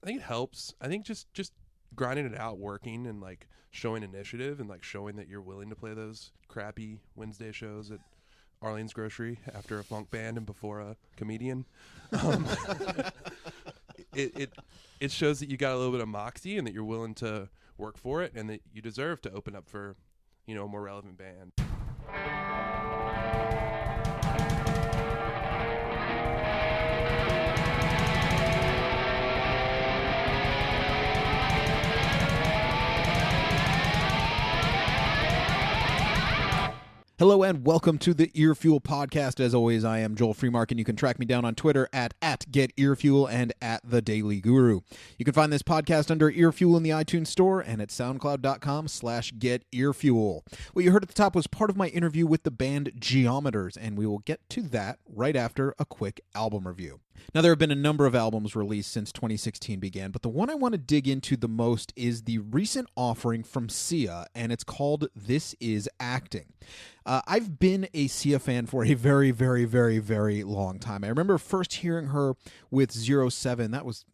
I think it helps. I think just grinding it out, working, and like showing initiative, and like showing that you're willing to play those crappy Wednesday shows at Arlene's Grocery after a funk band and before a comedian. It shows that you got a little bit of moxie and that you're willing to work for it, and that you deserve to open up for, a more relevant band. Hello and welcome to the Earfuel Podcast. As always, I am Joel Freemark, and you can track me down on Twitter at GetEarfuel and at The Daily Guru. You can find this podcast under Earfuel in the iTunes Store and at SoundCloud.com/GetEarfuel. What you heard at the top was part of my interview with the band Geometers, and we will get to that right after a quick album review. Now, there have been a number of albums released since 2016 began, but the one I want to dig into the most is the recent offering from Sia, and it's called This Is Acting. I've been a Sia fan for a very, very, very, very long time. I remember first hearing her with 07. That was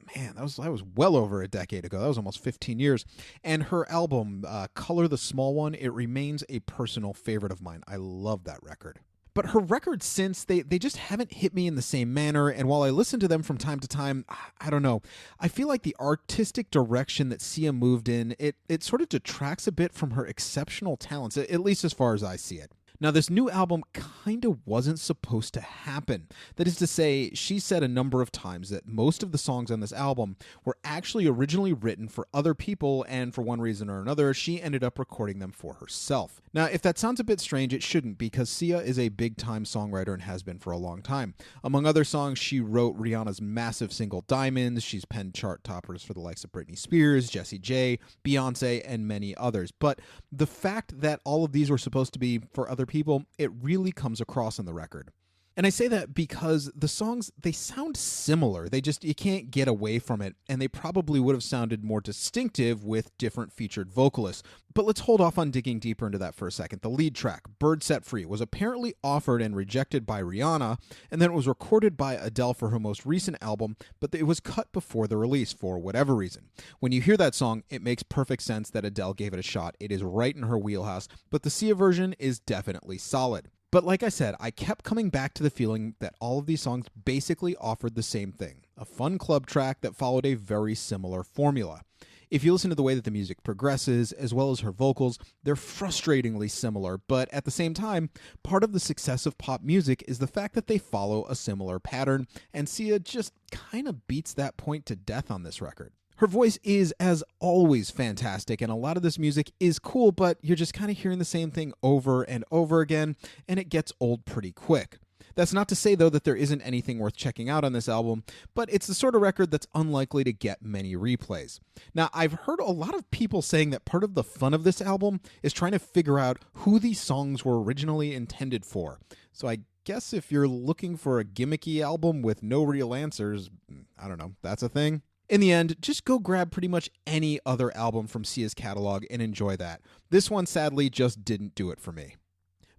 well over a decade ago. That was almost 15 years. And her album, Color the Small One, it remains a personal favorite of mine. I love that record. But her records since, they just haven't hit me in the same manner, and while I listen to them from time to time, I don't know. I feel like the artistic direction that Sia moved in, it sort of detracts a bit from her exceptional talents, at least as far as I see it. Now, this new album kind of wasn't supposed to happen. That is to say, she said a number of times that most of the songs on this album were actually originally written for other people, and for one reason or another, she ended up recording them for herself. Now, if that sounds a bit strange, it shouldn't, because Sia is a big-time songwriter and has been for a long time. Among other songs, she wrote Rihanna's massive single Diamonds. She's penned chart toppers for the likes of Britney Spears, Jessie J, Beyonce, and many others. But the fact that all of these were supposed to be for other people, it really comes across in the record. And I say that because the songs, they sound similar. You can't get away from it, and they probably would have sounded more distinctive with different featured vocalists. But let's hold off on digging deeper into that for a second. The lead track, Bird Set Free, was apparently offered and rejected by Rihanna, and then it was recorded by Adele for her most recent album, but it was cut before the release for whatever reason. When you hear that song, it makes perfect sense that Adele gave it a shot. It is right in her wheelhouse, but the Sia version is definitely solid. But like I said, I kept coming back to the feeling that all of these songs basically offered the same thing, a fun club track that followed a very similar formula. If you listen to the way that the music progresses, as well as her vocals, they're frustratingly similar, but at the same time, part of the success of pop music is the fact that they follow a similar pattern, and Sia just kind of beats that point to death on this record. Her voice is, as always, fantastic, and a lot of this music is cool, but you're just kind of hearing the same thing over and over again, and it gets old pretty quick. That's not to say, though, that there isn't anything worth checking out on this album, but it's the sort of record that's unlikely to get many replays. Now, I've heard a lot of people saying that part of the fun of this album is trying to figure out who these songs were originally intended for. So I guess if you're looking for a gimmicky album with no real answers, I don't know, that's a thing. In the end, just go grab pretty much any other album from Sia's catalog and enjoy that. This one, sadly, just didn't do it for me.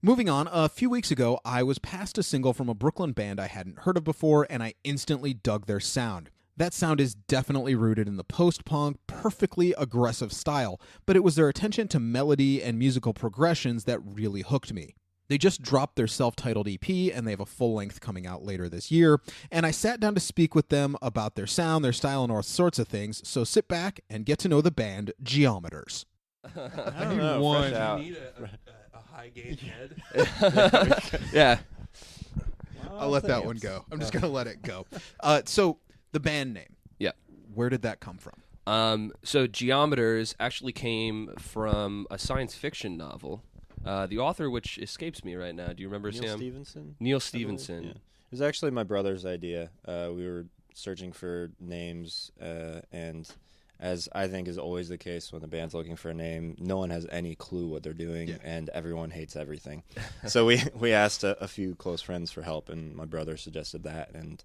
Moving on, a few weeks ago, I was passed a single from a Brooklyn band I hadn't heard of before, and I instantly dug their sound. That sound is definitely rooted in the post-punk, perfectly aggressive style, but it was their attention to melody and musical progressions that really hooked me. They just dropped their self-titled EP, and they have a full-length coming out later this year, and I sat down to speak with them about their sound, their style, and all sorts of things, so sit back and get to know the band Geometers. I don't know. You need a high-gain head. Yeah. I'll let that one go. I'm just going to let it go. So, the band name. Yeah. Where did that come from? So Geometers actually came from a science fiction novel. The author, which escapes me right now. Do you remember Neil Sam? Stevenson? Neil Stevenson. Yeah. It was actually my brother's idea. We were searching for names, and as I think is always the case when the band's looking for a name, no one has any clue what they're doing, and everyone hates everything. So we asked a few close friends for help, and my brother suggested that, and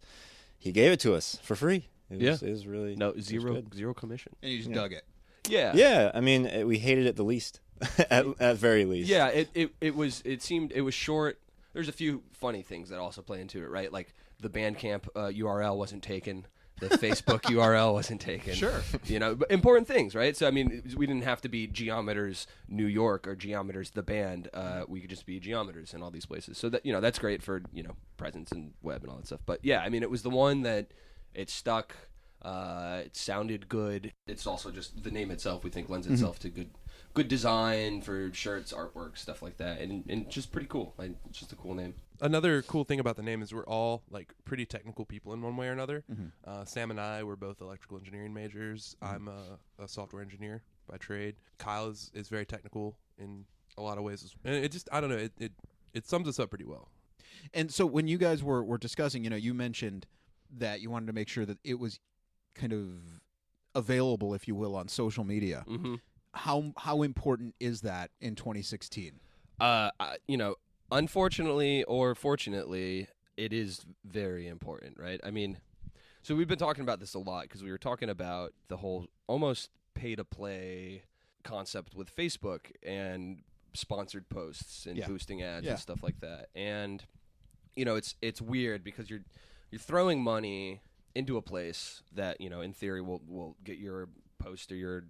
he gave it to us for free. It was really zero commission. And you just dug it. Yeah. Yeah, I mean, we hated it the least, at very least. Yeah, it was short. There's a few funny things that also play into it, right? Like the Bandcamp URL wasn't taken. the Facebook URL wasn't taken. Sure. But important things, right? So, I mean, we didn't have to be Geometers New York or Geometers the band. We could just be Geometers in all these places. So, that that's great for, presence and web and all that stuff. But, yeah, I mean, it was the one that it stuck. It sounded good. It's also just the name itself, we think, lends itself to good design for shirts, artwork, stuff like that, and just pretty cool. It's just a cool name. Another cool thing about the name is we're all like pretty technical people in one way or another. Sam and I were both electrical engineering majors. I'm a software engineer by trade. Kyle is very technical in a lot of ways, and it just, I don't know, it sums us up pretty well. And so when you guys were discussing, you mentioned that you wanted to make sure that it was kind of available, if you will, on social media. How important is that in 2016? Unfortunately or fortunately, it is very important, right? I mean, so we've been talking about this a lot because we were talking about the whole almost pay-to-play concept with Facebook and sponsored posts and boosting ads and stuff like that. And, it's weird because you're throwing money into a place that, in theory will get your post or your,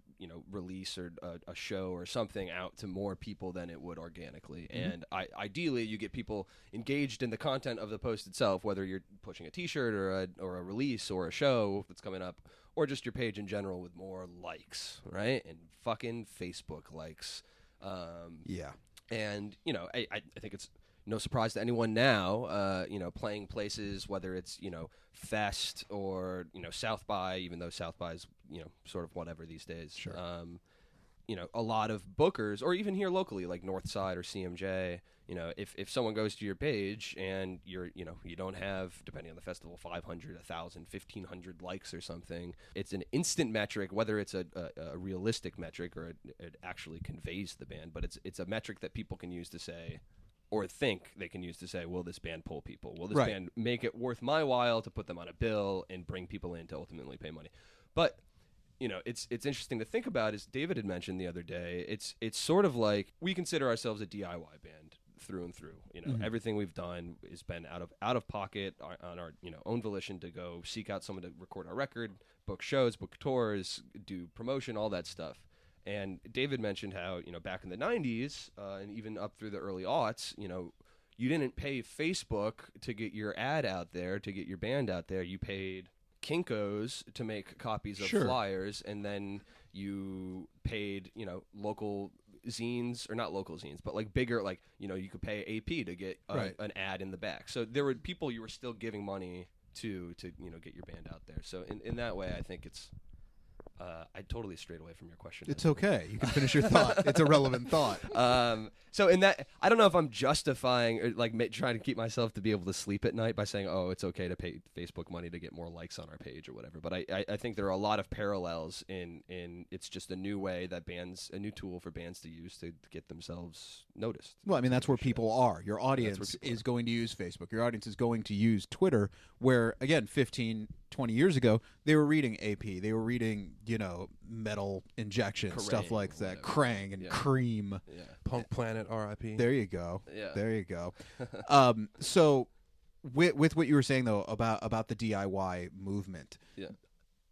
release or a show or something out to more people than it would organically. And ideally you get people engaged in the content of the post itself, whether you're pushing a t-shirt or a release or a show that's coming up, or just your page in general with more likes, right? And fucking Facebook likes. And, I think it's no surprise to anyone now, playing places, whether it's, Fest or, South by, even though South by is, sort of whatever these days. Sure. A lot of bookers, or even here locally, like Northside or CMJ, if someone goes to your page and you're, you don't have, depending on the festival, 500, 1,000, 1,500 likes or something, it's an instant metric, whether it's a realistic metric or it actually conveys the band, but it's a metric that people can use to say, or think they can use to say, will this band pull people? Will this band make it worth my while to put them on a bill and bring people in to ultimately pay money? But, it's interesting to think about, as David had mentioned the other day, it's sort of like we consider ourselves a DIY band through and through. Everything we've done has been out of pocket on our own volition to go seek out someone to record our record, book shows, book tours, do promotion, all that stuff. And David mentioned how, back in the 90s and even up through the early aughts, you didn't pay Facebook to get your ad out there, to get your band out there. You paid Kinko's to make copies of flyers, and then you paid, local zines, or not local zines, but like bigger, like, you could pay AP to get an ad in the back. So there were people you were still giving money to get your band out there. So in that way, I think it's... I totally strayed away from your question. It's okay. You can finish your thought. It's a relevant thought. So in that, I don't know if I'm justifying or trying to keep myself to be able to sleep at night by saying, oh, it's okay to pay Facebook money to get more likes on our page or whatever. But I think there are a lot of parallels in it's just a new way that a new tool for bands to use to get themselves noticed. Well, I mean, that's where people are. Your audience is going to use Facebook. Your audience is going to use Twitter, where, again, 15, 20 years ago, they were reading AP. They were reading, Metal Injection, Kerrang, stuff like that. Krang and Cream. Yeah. Punk Planet, R.I.P. There you go. Yeah. There you go. So with what you were saying, though, about the DIY movement,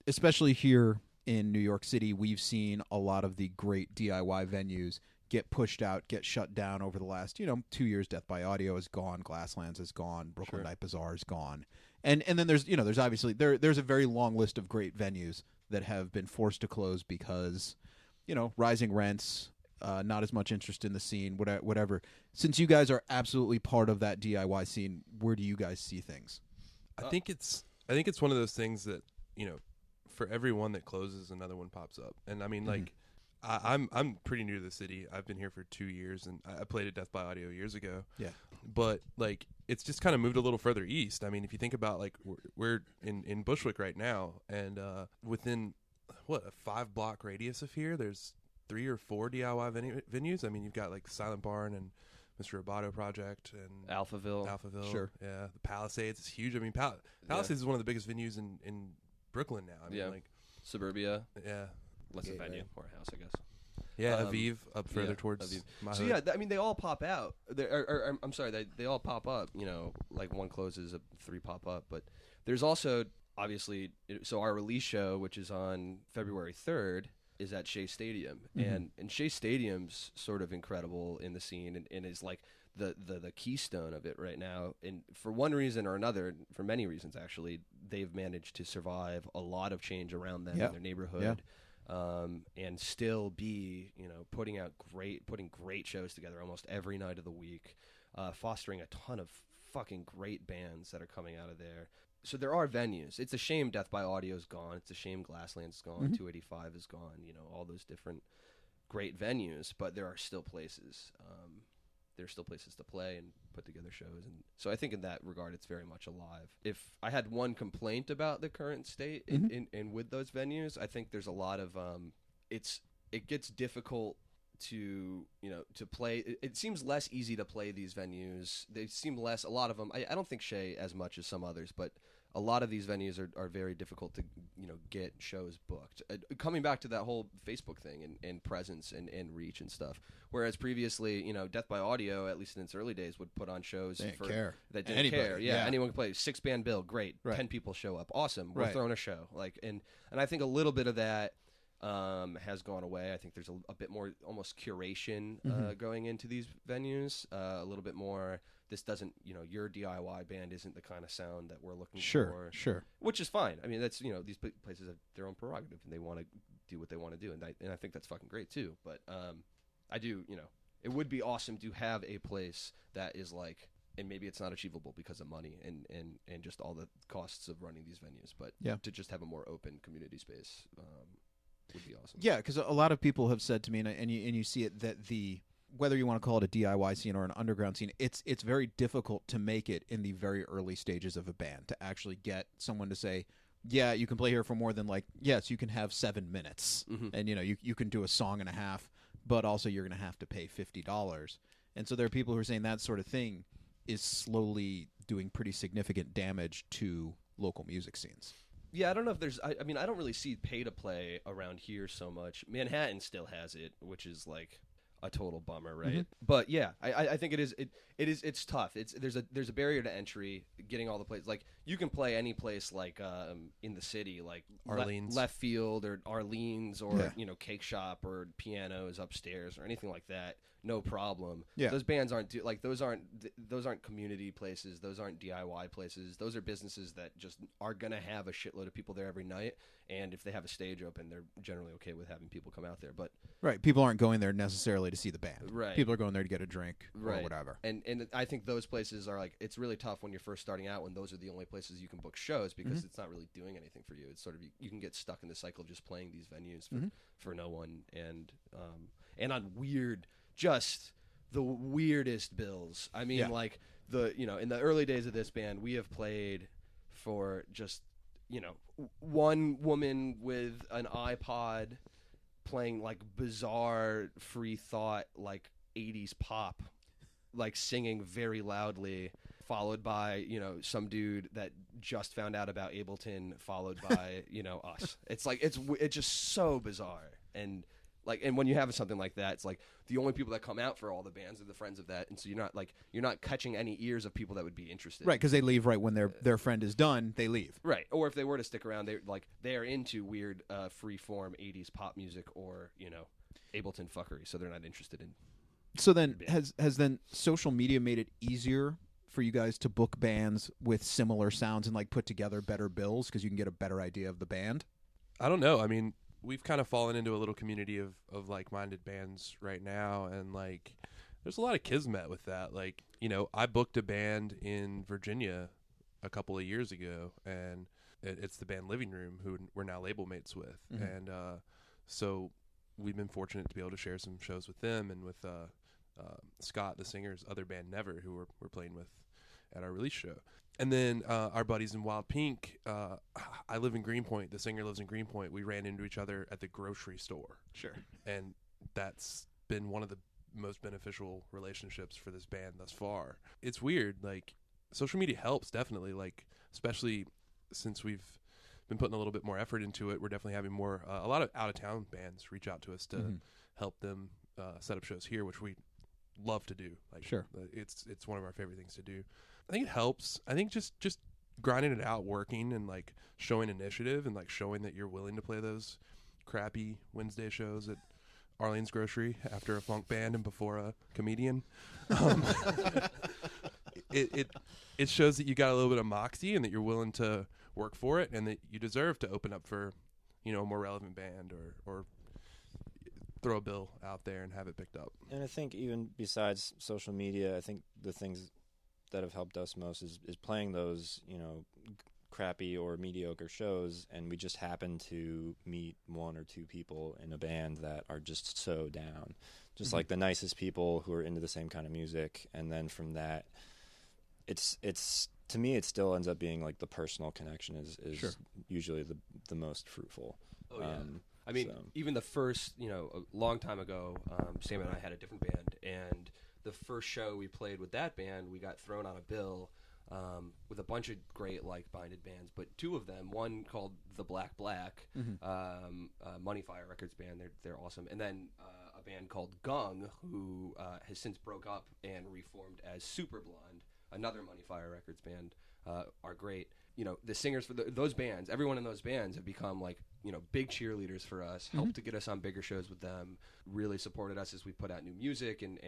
especially here in New York City, we've seen a lot of the great DIY venues get pushed out, get shut down over the last, 2 years. Death by Audio is gone. Glasslands is gone. Brooklyn Night Bazaar is gone. And then there's obviously there's a very long list of great venues that have been forced to close because, rising rents, not as much interest in the scene, whatever. Since you guys are absolutely part of that DIY scene, where do you guys see things? I think it's one of those things that, for every one that closes, another one pops up. And I mean, like, I'm pretty new to the city. I've been here for 2 years, and I played at Death by Audio years ago. Yeah. But, like, it's just kind of moved a little further east. I mean, if you think about, like, we're in Bushwick right now, and within, a 5-block radius of here, there's 3 or 4 DIY venues. I mean, you've got, like, Silent Barn and Mr. Roboto Project and Alphaville. Sure. Yeah. The Palisades is huge. I mean, Palisades is one of the biggest venues in Brooklyn now. I mean, like, Suburbia. Yeah. Less a venue or a house, I guess. Yeah, Aviv up further towards Aviv. my So hood. I mean, they all pop out. I'm sorry, they all pop up. Like one closes, 3 pop up. But there's also obviously, so our release show, which is on February 3rd, is at Shea Stadium, and Shea Stadium's sort of incredible in the scene, and is like the keystone of it right now. And for one reason or another, for many reasons actually, they've managed to survive a lot of change around them in their neighborhood. And still be, putting great shows together almost every night of the week, fostering a ton of fucking great bands that are coming out of there. So there are venues. It's a shame Death by Audio is gone. It's a shame Glassland's gone. 285 is gone. All those different great venues, but there are still places. There's still places to play and put together shows, and so I think in that regard it's very much alive. If I had one complaint about the current state in with those venues, I think there's a lot of it gets difficult to to play. It seems less easy to play these venues. They seem less, a lot of them, I don't think Shea as much as some others, but a lot of these venues are very difficult to get shows booked. Coming back to that whole Facebook thing and presence and reach and stuff, whereas previously Death by Audio, at least in its early days, would put on shows that didn't Anybody, care. Yeah, anyone can play. 6-band bill, great. Right. 10 people show up, awesome. We're throwing a show. And I think a little bit of that has gone away. I think there's a bit more almost curation going into these venues. A little bit more. This doesn't, your DIY band isn't the kind of sound that we're looking for. Sure. Which is fine. I mean, that's, these places have their own prerogative and they want to do what they want to do. And I think that's fucking great too. But I do, it would be awesome to have a place that is like, and maybe it's not achievable because of money and just all the costs of running these venues, but to just have a more open community space would be awesome. Yeah, because a lot of people have said to me, and you see it, that whether you want to call it a DIY scene or an underground scene, it's very difficult to make it in the very early stages of a band, to actually get someone to say, yeah, you can play here for more than yes, you can have 7 minutes, and you can do a song and a half, but also you're going to have to pay $50. And so there are people who are saying that sort of thing is slowly doing pretty significant damage to local music scenes. Yeah, I don't know if there's. I mean, I don't really see pay to play around here so much. Manhattan still has it, which is like a total bummer, right? But yeah, I think it is. It's tough. There's a barrier to entry. Getting all the places, like you can play any place, like in the city, like Arlene's, Left Field or Arlene's, or Cake Shop or Pianos upstairs or anything like that. No problem. Yeah. Those bands aren't those aren't community places. Those aren't DIY places. Those are businesses that just are gonna have a shitload of people there every night. And if they have a stage open, they're generally okay with having people come out there. But people aren't going there necessarily to see the band. Right. People are going there to get a drink or whatever. And I think those places are like, it's really tough when you're first starting out when those are the only places you can book shows, because it's not really doing anything for you. It's sort of, you can get stuck in the cycle of just playing these venues for no one, and on weird, just the weirdest bills. I mean, like in the early days of this band, we have played for just one woman with an iPod playing like bizarre free thought, like 80s pop, like singing very loudly, followed by some dude that just found out about Ableton, followed by us. It's like it's just so bizarre. And when you have something like that, it's like the only people that come out for all the bands are the friends of that, and so you're not catching any ears of people that would be interested. Right, because they leave right when their friend is done. They leave. Right, or if they were to stick around, they are into weird free form 80s pop music or Ableton fuckery, so they're not interested in. So then has then social media made it easier for you guys to book bands with similar sounds and put together better bills because you can get a better idea of the band? I don't know. I mean, we've kind of fallen into a little community of like-minded bands right now, and there's a lot of kismet with that. I booked a band in Virginia a couple of years ago, and it's the band Living Room, who we're now label mates with, and so we've been fortunate to be able to share some shows with them and with Scott, the singer's other band Never, who we're playing with at our release show. And then our buddies in Wild Pink, I live in Greenpoint. The singer lives in Greenpoint. We ran into each other at the grocery store. Sure. And that's been one of the most beneficial relationships for this band thus far. It's weird. Social media helps, definitely. Especially since we've been putting a little bit more effort into it, we're definitely having more, a lot of out-of-town bands reach out to us to help them set up shows here, which we love to do. Sure. It's one of our favorite things to do. I think it helps. I think just grinding it out, working, and like showing initiative, and like showing that you're willing to play those crappy Wednesday shows at Arlene's Grocery after a funk band and before a comedian. It shows that you got a little bit of moxie and that you're willing to work for it, and that you deserve to open up for, a more relevant band or throw a bill out there and have it picked up. And I think even besides social media, I think the things that have helped us most is playing those, crappy or mediocre shows, and we just happen to meet one or two people in a band that are just so down. Just like the nicest people who are into the same kind of music, and then from that, it's to me it still ends up being like the personal connection is Sure. usually the most fruitful. Oh yeah. I mean, even the first, a long time ago, Sam and I had a different band, and the first show we played with that band, we got thrown on a bill with a bunch of great like-minded bands, but two of them, one called The Black Black, Money Fire Records band, they're awesome, and then a band called Gung, who has since broke up and reformed as Super Blonde, another Money Fire Records band, are great. The singers for those bands, everyone in those bands have become like, big cheerleaders for us, helped to get us on bigger shows with them, really supported us as we put out new music and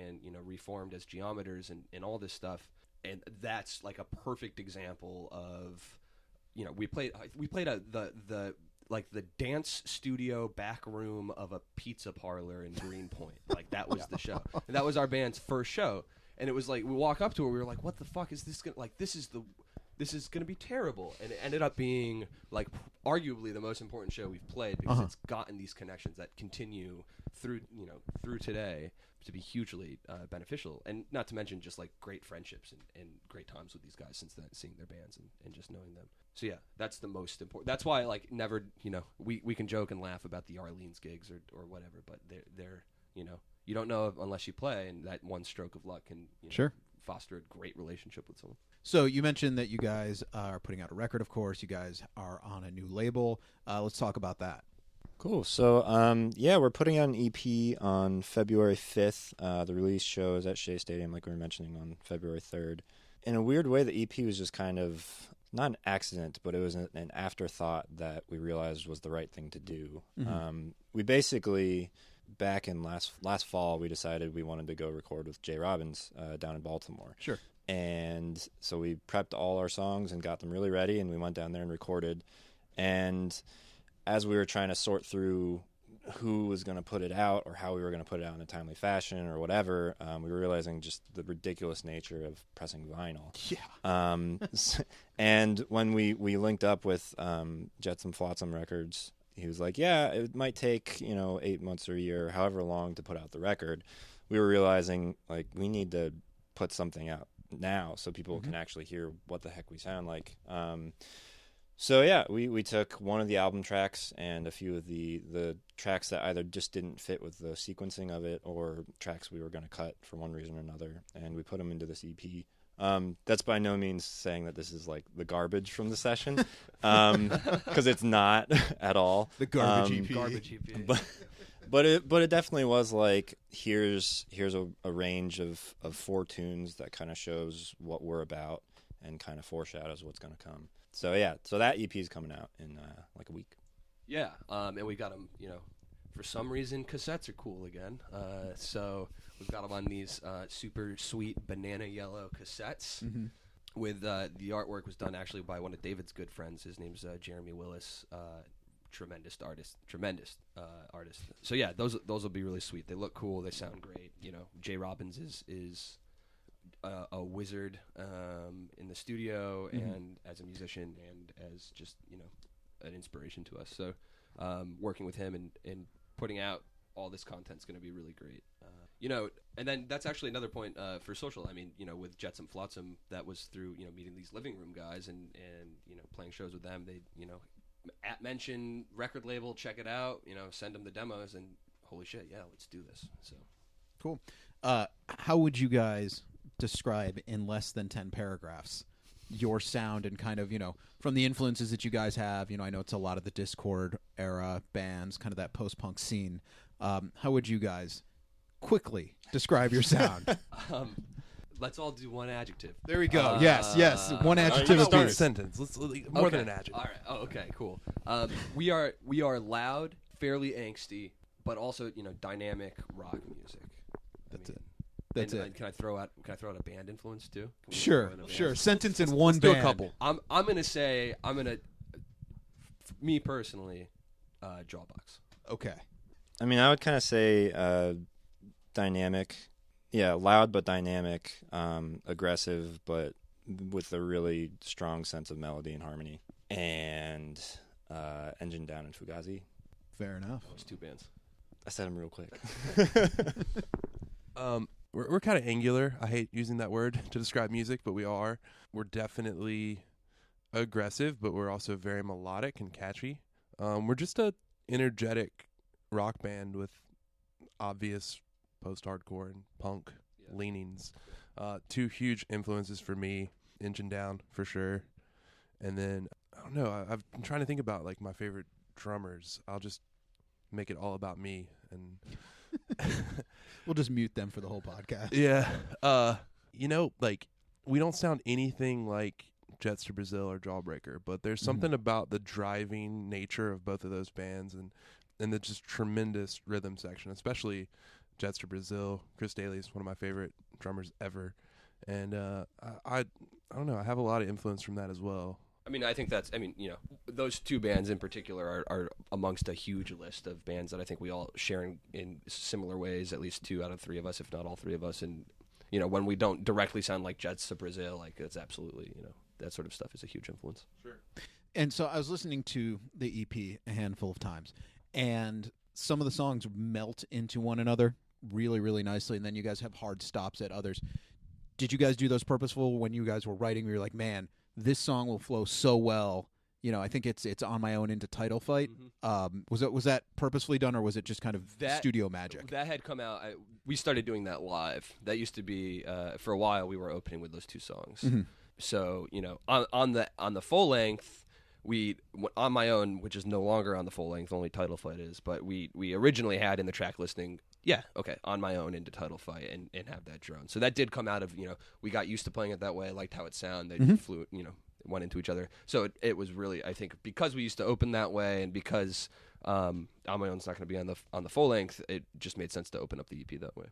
reformed as Geometers and all this stuff. And that's like a perfect example of, we played the dance studio back room of a pizza parlor in Greenpoint. Like that was the show. And that was our band's first show. And it was like, we walk up to it, we were like, what the fuck is this gonna, like, this is going to be terrible. And it ended up being like arguably the most important show we've played, because it's gotten these connections that continue through today to be hugely beneficial. And not to mention just like great friendships and great times with these guys since then, seeing their bands and just knowing them. So yeah, that's the most important. That's why like never, we can joke and laugh about the Arlene's gigs or whatever, but they're you don't know unless you play, and that one stroke of luck can foster a great relationship with someone. So you mentioned that you guys are putting out a record, of course. You guys are on a new label. Let's talk about that. Cool. So, we're putting out an EP on February 5th. The release show is at Shea Stadium, like we were mentioning, on February 3rd. In a weird way, the EP was just kind of, not an accident, but it was an afterthought that we realized was the right thing to do. We basically, back in last fall, we decided we wanted to go record with Jay Robbins down in Baltimore. Sure. And so we prepped all our songs and got them really ready, and we went down there and recorded. And as we were trying to sort through who was going to put it out or how we were going to put it out in a timely fashion or whatever, we were realizing just the ridiculous nature of pressing vinyl. Yeah. And when we linked up with Jetsam Flotsam Records, he was like, yeah, it might take, 8 months or a year, however long to put out the record. We were realizing, like, we need to put something out now so people can actually hear what the heck we sound like. We took one of the album tracks and a few of the tracks that either just didn't fit with the sequencing of it or tracks we were going to cut for one reason or another, and we put them into this EP. That's by no means saying that this is like the garbage from the session, because it's not at all. The garbage EP. Garbage EP. But it definitely was like, here's a range of 4 tunes that kind of shows what we're about and kind of foreshadows what's going to come. So that EP is coming out in like a week. Yeah, and we got them, for some reason cassettes are cool again. So we've got them on these super sweet banana yellow cassettes. With the artwork was done actually by one of David's good friends. His name's Jeremy Willis. Tremendous artist. So yeah, those will be really sweet. They look cool. They sound great. Jay Robbins is a wizard in the studio and as a musician and as just an inspiration to us. So working with him and putting out all this content is going to be really great. And then that's actually another point for social. I mean, with Jetsam Flotsam, that was through meeting these living room guys and playing shows with them. They at mention record label, check it out, send them the demos, and holy shit, yeah, let's do this. So cool. How would you guys describe in less than 10 paragraphs your sound and kind of, from the influences that you guys have? I know it's a lot of the Discord era bands, kind of that post-punk scene. How would you guys quickly describe your sound? Let's all do one adjective. There we go. Yes. One adjective How about one appears. sentence? Let's more than an Okay. adjective. All right. Oh, okay. Cool. We are loud, fairly angsty, but also dynamic rock music. That's it. And can I throw out a band influence too? Can we Sure. throw in a band? Sure. Sentence in one Do band. a couple. I'm gonna me personally, Jawbox. Okay. I mean, I would kind of say dynamic. Yeah, loud but dynamic, aggressive but with a really strong sense of melody and harmony. And Engine Down and Fugazi. Fair enough. Those two bands. I said them real quick. We're kind of angular. I hate using that word to describe music, but we are. We're definitely aggressive, but we're also very melodic and catchy. We're just a energetic rock band with obvious post-hardcore and punk leanings. Two huge influences for me, Engine Down for sure. And then, I don't know, I've been trying to think about like my favorite drummers. I'll just make it all about me. And We'll just mute them for the whole podcast. yeah. Like we don't sound anything like Jets to Brazil or Jawbreaker, but there's something about the driving nature of both of those bands and the just tremendous rhythm section, especially Jets to Brazil. Chris Daly is one of my favorite drummers ever. And I don't know, I have a lot of influence from that as well. I mean, I think those two bands in particular are amongst a huge list of bands that I think we all share in similar ways, at least 2 out of 3 of us, if not all 3 of us. And, when we don't directly sound like Jets to Brazil, like it's absolutely, that sort of stuff is a huge influence. Sure. And so I was listening to the EP a handful of times, and some of the songs melt into one another really, really nicely, and then you guys have hard stops at others. Did you guys do those purposeful when you guys were writing? Where you're like, man, this song will flow so well. I think it's On My Own into Title Fight. Mm-hmm. Was that purposefully done, or was it just kind of studio magic? That had come out. We started doing that live. That used to be for a while. We were opening with those 2 songs. Mm-hmm. So on the full length, On My Own, which is no longer on the full length, only Title Fight is. But we originally had in the track listing, On My Own into Title Fight and have that drone. So that did come out of we got used to playing it that way. I liked how it sounded. They flew went into each other. So it was really, I think, because we used to open that way, and because On My Own's not going to be on the full length, it just made sense to open up the EP that way.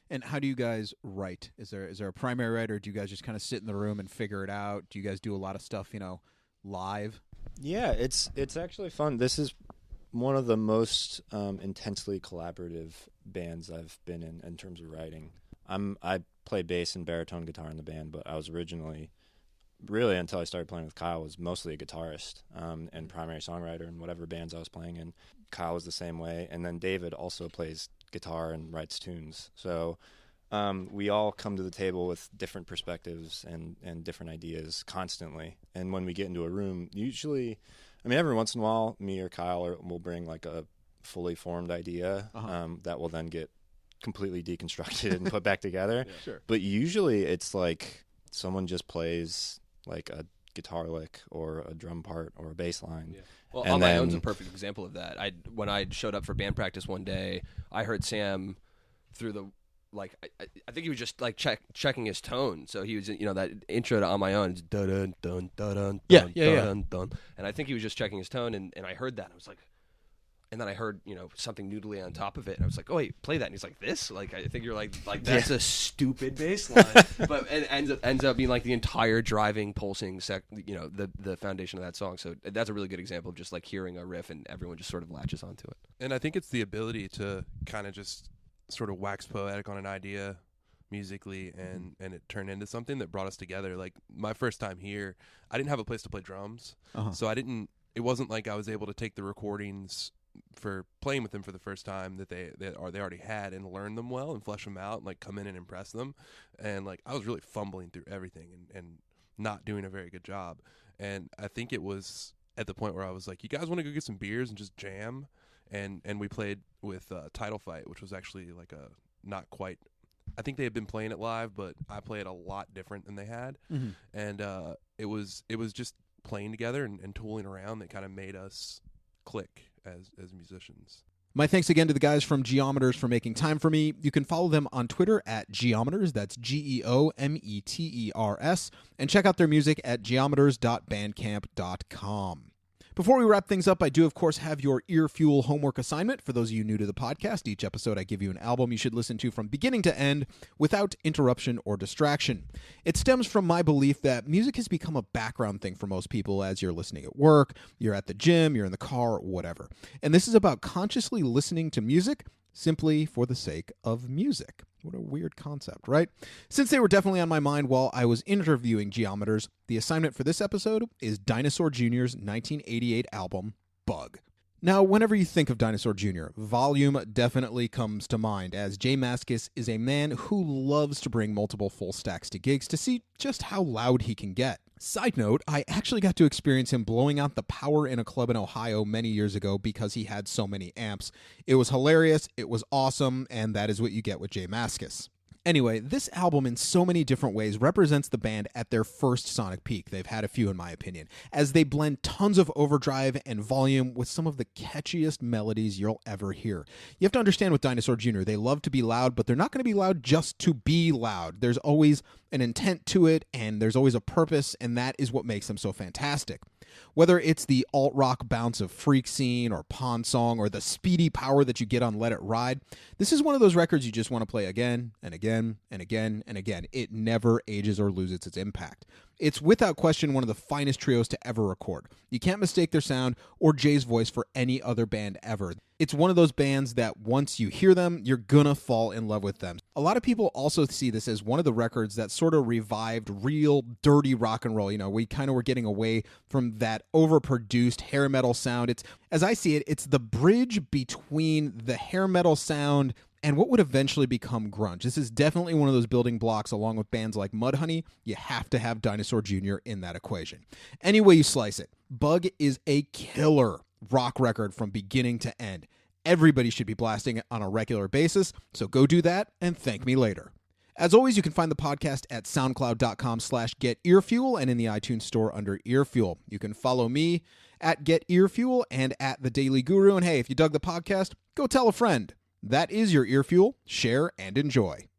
And how do you guys write? Is there a primary writer? Do you guys just kind of sit in the room and figure it out? Do you guys do a lot of stuff, live? Yeah, it's actually fun. This is one of the most intensely collaborative bands I've been in terms of writing. I play bass and baritone guitar in the band, but I was originally, really until I started playing with Kyle, was mostly a guitarist and primary songwriter in whatever bands I was playing in. Kyle was the same way, and then David also plays guitar and writes tunes. So we all come to the table with different perspectives and different ideas constantly. And when we get into a room, usually, every once in a while, me or Kyle will bring like a fully formed idea that will then get completely deconstructed and put back together. Yeah. Sure. But usually it's like someone just plays like a guitar lick or a drum part or a bass line. Yeah. Well, And On My then- Own's a perfect example of that. When I showed up for band practice one day, I heard Sam through the I think he was just like checking his tone. So he was that intro to On My Own, dun dun dun dun Yeah. dun dun, and I think he was just checking his tone, and I heard that, and I was like, and then I heard something noodly on top of it, and I was like, oh wait, play that, and he's like, this, like I think you're like that's a stupid bass line, but it ends up being like the entire driving pulsing the foundation of that song. So that's a really good example of just like hearing a riff and everyone just sort of latches onto it. And I think it's the ability to kind of just sort of wax poetic on an idea musically and it turned into something that brought us together. Like my first time here, I didn't have a place to play drums. So it wasn't like I was able to take the recordings for playing with them for the first time that they already had and learn them well and flesh them out and like come in and impress them. And like I was really fumbling through everything and not doing a very good job. And I think it was at the point where I was like, you guys want to go get some beers and just jam? And we played with Title Fight, which was actually like a not quite, I think they had been playing it live, but I play it a lot different than they had. And it was just playing together and tooling around that kind of made us click as musicians. My thanks again to the guys from Geometers for making time for me. You can follow them on Twitter at Geometers, that's Geometers, and check out their music at geometers.bandcamp.com. Before we wrap things up, I do, of course, have your Earfuel homework assignment. For those of you new to the podcast, each episode I give you an album you should listen to from beginning to end without interruption or distraction. It stems from my belief that music has become a background thing for most people as you're listening at work, you're at the gym, you're in the car, whatever. And this is about consciously listening to music simply for the sake of music. What a weird concept, right? Since they were definitely on my mind while I was interviewing Geometers, the assignment for this episode is Dinosaur Jr.'s 1988 album, Bug. Now, whenever you think of Dinosaur Jr., volume definitely comes to mind, as Jay Mascis is a man who loves to bring multiple full stacks to gigs to see just how loud he can get. Side note, I actually got to experience him blowing out the power in a club in Ohio many years ago because he had so many amps. It was hilarious, it was awesome, and that is what you get with Jay Mascis. Anyway, this album in so many different ways represents the band at their first sonic peak. They've had a few in my opinion, as they blend tons of overdrive and volume with some of the catchiest melodies you'll ever hear. You have to understand with Dinosaur Jr., they love to be loud, but they're not going to be loud just to be loud. There's always an intent to it, and there's always a purpose, and that is what makes them so fantastic. Whether it's the alt-rock bounce of Freak Scene or Pond Song or the speedy power that you get on Let It Ride, this is one of those records you just want to play again and again and again and again. It never ages or loses its impact. It's without question one of the finest trios to ever record. You can't mistake their sound or Jay's voice for any other band ever. It's one of those bands that once you hear them, you're gonna fall in love with them. A lot of people also see this as one of the records that sort of revived real dirty rock and roll. You know, we kind of were getting away from that overproduced hair metal sound. It's, as I see it, it's the bridge between the hair metal sound and what would eventually become grunge. This is definitely one of those building blocks, along with bands like Mudhoney. You have to have Dinosaur Jr. in that equation. Any way you slice it, Bug is a killer rock record from beginning to end. Everybody should be blasting it on a regular basis, so go do that and thank me later. As always, you can find the podcast at soundcloud.com/getearfuel and in the iTunes store under Earfuel. You can follow me at getearfuel and at The Daily Guru. And hey, if you dug the podcast, go tell a friend. That is your Earfuel. Share and enjoy.